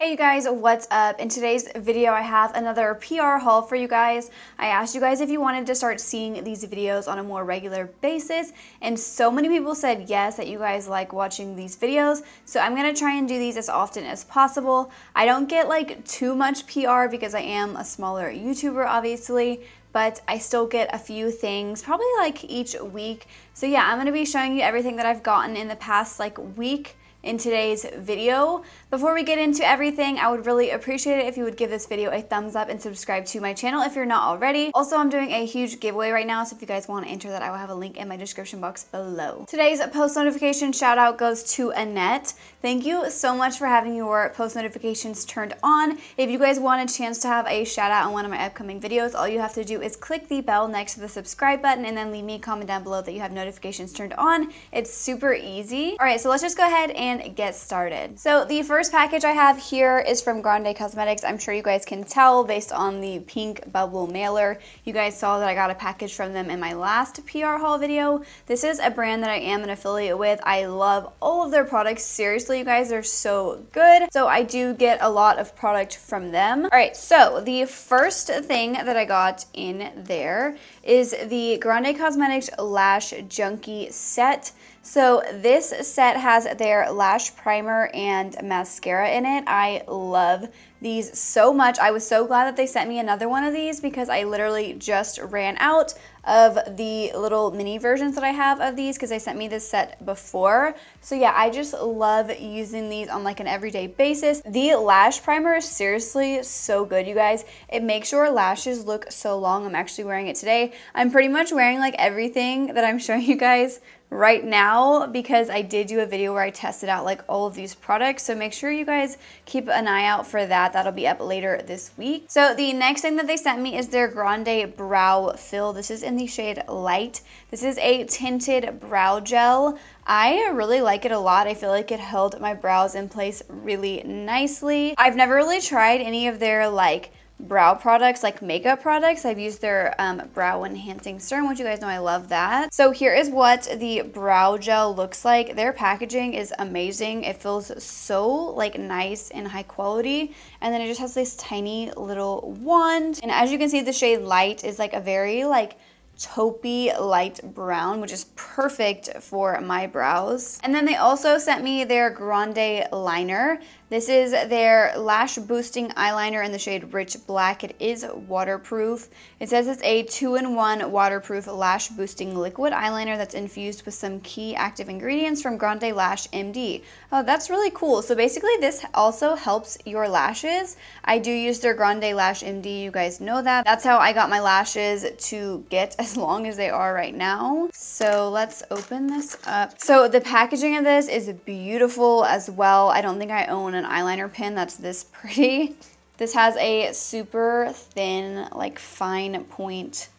Hey you guys, what's up? In today's video I have another PR haul for you guys. I asked you guys if you wanted to start seeing these videos on a more regular basis, and so many people said yes, that you guys like watching these videos, so I'm gonna try and do these as often as possible. I don't get like too much PR because I am a smaller YouTuber obviously, but I still get a few things probably like each week. So yeah, I'm gonna be showing you everything that I've gotten in the past like week in today's video. Before we get into everything, I would really appreciate it if you would give this video a thumbs up and subscribe to my channel if you're not already. Also, I'm doing a huge giveaway right now, so if you guys want to enter that, I will have a link in my description box below. Today's post notification shout out goes to Annette. Thank you so much for having your post notifications turned on. If you guys want a chance to have a shout out on one of my upcoming videos, all you have to do is click the bell next to the subscribe button and then leave me a comment down below that you have notifications turned on. It's super easy. All right, so let's just go ahead and get started. So the first package I have here is from Grande Cosmetics. I'm sure you guys can tell based on the pink bubble mailer. You guys saw that I got a package from them in my last PR haul video. This is a brand that I am an affiliate with. I love all of their products. Seriously, you guys, they're so good. So I do get a lot of product from them. All right, so the first thing that I got in there is the Grande Cosmetics Lash Junkie set. So this set has their lash primer and mascara in it. I love these so much. I was so glad that they sent me another one of these because I literally just ran out of the little mini versions that I have of these because they sent me this set before. So yeah, I just love using these on like an everyday basis. The lash primer is seriously so good, you guys. It makes your lashes look so long. I'm actually wearing it today. I'm pretty much wearing like everything that I'm showing you guys right now because I did do a video where I tested out like all of these products, so make sure you guys keep an eye out for that. That'll be up later this week. So the next thing that they sent me is their Grande Brow Fill. This is in the shade Light. This is a tinted brow gel. I really like it a lot. I feel like it held my brows in place really nicely. I've never really tried any of their like brow products, like makeup products. I've used their brow enhancing serum, which you guys know I love that. So here is what the brow gel looks like. Their packaging is amazing. It feels so like nice and high quality, and then it just has this tiny little wand, and as you can see, the shade Light is like a very like taupey light brown, which is perfect for my brows. And then they also sent me their Grande liner. This is their lash boosting eyeliner in the shade Rich Black. It is waterproof. It says it's a 2-in-1 waterproof lash boosting liquid eyeliner that's infused with some key active ingredients from Grande Lash MD. Oh, that's really cool. So basically this also helps your lashes. I do use their Grande Lash MD. You guys know that. That's how I got my lashes to get as long as they are right now. So let's open this up. So the packaging of this is beautiful as well. I don't think I own an eyeliner pen that's this pretty. This has a super thin, like fine point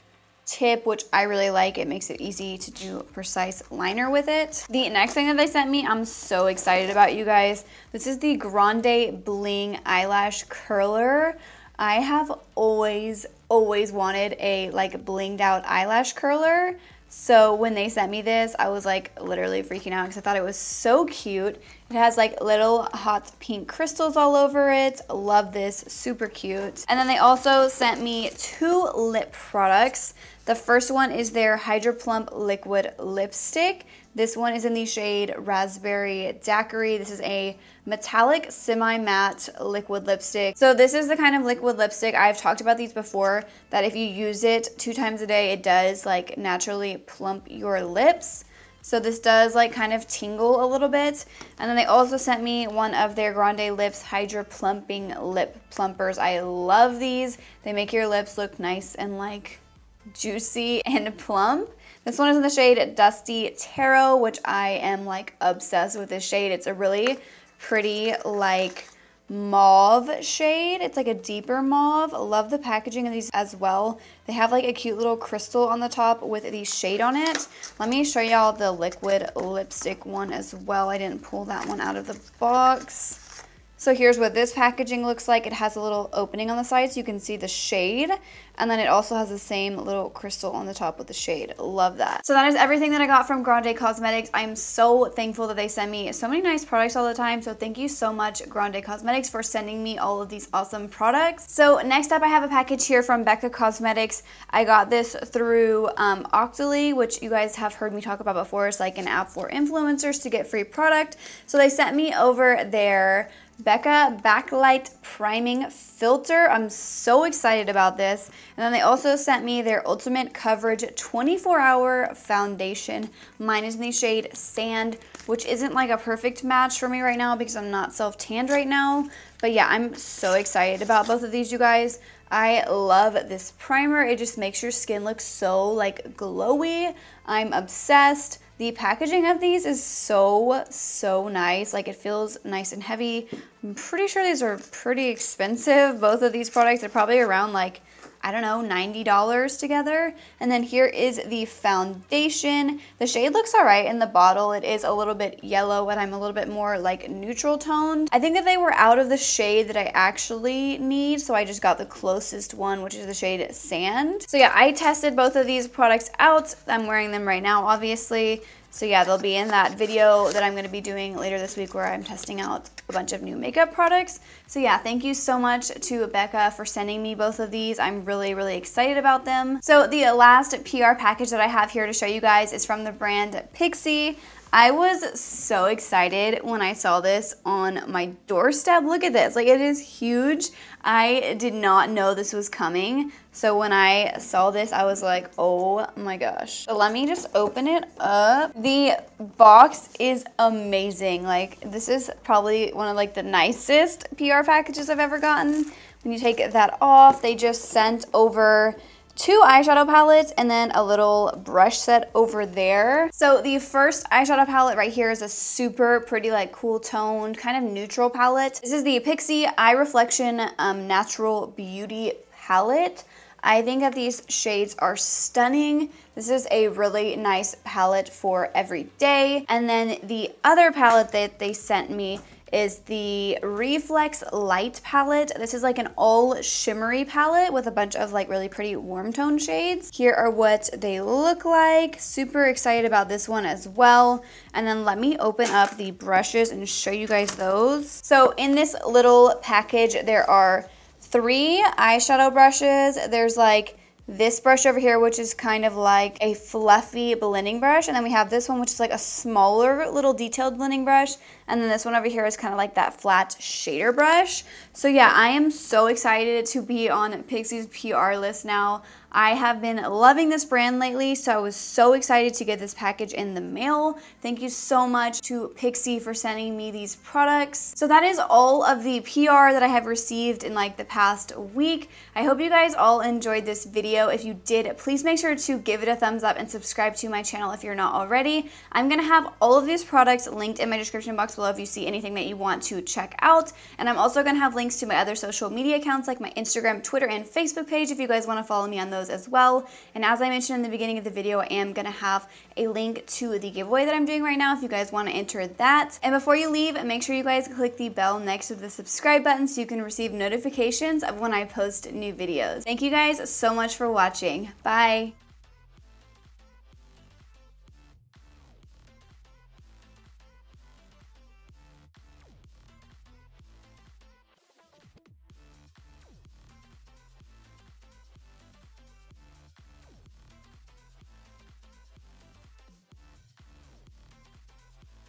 tip, which I really like. It makes it easy to do a precise liner with it. The next thing that they sent me, I'm so excited about, you guys. This is the Grande Bling Eyelash Curler. I have always wanted a like blinged out eyelash curler. So when they sent me this, I was like literally freaking out because I thought it was so cute. It has like little hot pink crystals all over it. Love this, super cute. And then they also sent me 2 lip products. The first one is their Hydro Plump Liquid Lipstick. This one is in the shade Raspberry Daiquiri. This is a metallic semi-matte liquid lipstick. So this is the kind of liquid lipstick, I've talked about these before, that if you use it 2 times a day, it does like naturally plump your lips. So this does like kind of tingle a little bit. And then they also sent me one of their Grande Lips Hydro Plumping Lip Plumpers. I love these. They make your lips look nice and like juicy and plump. This one is in the shade Dusty Tarot, which I am like obsessed with this shade. It's a really pretty like mauve shade. It's like a deeper mauve. Love the packaging of these as well. They have like a cute little crystal on the top with the shade on it. Let me show y'all the liquid lipstick one as well. I didn't pull that one out of the box. So here's what this packaging looks like. It has a little opening on the side so you can see the shade. And then it also has the same little crystal on the top with the shade. Love that. So that is everything that I got from Grande Cosmetics. I'm so thankful that they send me so many nice products all the time. So thank you so much, Grande Cosmetics, for sending me all of these awesome products. So next up, I have a package here from Becca Cosmetics. I got this through Octoly, which you guys have heard me talk about before. It's like an app for influencers to get free product. So they sent me over their Becca Backlight Priming Filter. I'm so excited about this. And then they also sent me their Ultimate Coverage 24-Hour Foundation. Mine is in the shade Sand, which isn't like a perfect match for me right now because I'm not self-tanned right now. But yeah, I'm so excited about both of these, you guys. I love this primer. It just makes your skin look so like glowy. I'm obsessed. The packaging of these is so nice. Like, it feels nice and heavy. I'm pretty sure these are pretty expensive. Both of these products are probably around like, I don't know, $90 together. And then here is the foundation. The shade looks all right in the bottle. It is a little bit yellow and I'm a little bit more like neutral toned. I think that they were out of the shade that I actually need, so I just got the closest one, which is the shade Sand. So yeah, I tested both of these products out. I'm wearing them right now, obviously. So yeah, they'll be in that video that I'm going to be doing later this week where I'm testing out a bunch of new makeup products. So yeah, thank you so much to Becca for sending me both of these. I'm really excited about them. So the last PR package that I have here to show you guys is from the brand Pixi. I was so excited when I saw this on my doorstep. Look at this, like, it is huge. I did not know this was coming. So when I saw this, I was like, oh my gosh. So let me just open it up. The box is amazing. Like, this is probably one of like the nicest PR packages I've ever gotten. When you take that off, they just sent over 2 eyeshadow palettes and then a little brush set over there. So the first eyeshadow palette right here is a super pretty, like, cool toned kind of neutral palette. This is the Pixi Eye Reflection Natural Beauty palette. I think that these shades are stunning. This is a really nice palette for every day. And then the other palette that they sent me is the Reflex Light palette. This is like an all shimmery palette with a bunch of like really pretty warm tone shades. Here are what they look like. Super excited about this one as well. And then let me open up the brushes and show you guys those. So in this little package, there are 3 eyeshadow brushes. There's like this brush over here, which is kind of like a fluffy blending brush. And then we have this one, which is like a smaller little detailed blending brush. And then this one over here is kind of like that flat shader brush. So yeah, I am so excited to be on Pixi's PR list now. I have been loving this brand lately, so I was so excited to get this package in the mail. Thank you so much to Pixi for sending me these products. So that is all of the PR that I have received in like the past week. I hope you guys all enjoyed this video. If you did, please make sure to give it a thumbs up and subscribe to my channel if you're not already. I'm gonna have all of these products linked in my description box below if you see anything that you want to check out. And I'm also gonna have links to my other social media accounts like my Instagram, Twitter, and Facebook page if you guys wanna follow me on those as well. And as I mentioned in the beginning of the video, I am gonna have a link to the giveaway that I'm doing right now if you guys want to enter that. And before you leave, make sure you guys click the bell next to the subscribe button so you can receive notifications of when I post new videos. Thank you guys so much for watching. Bye.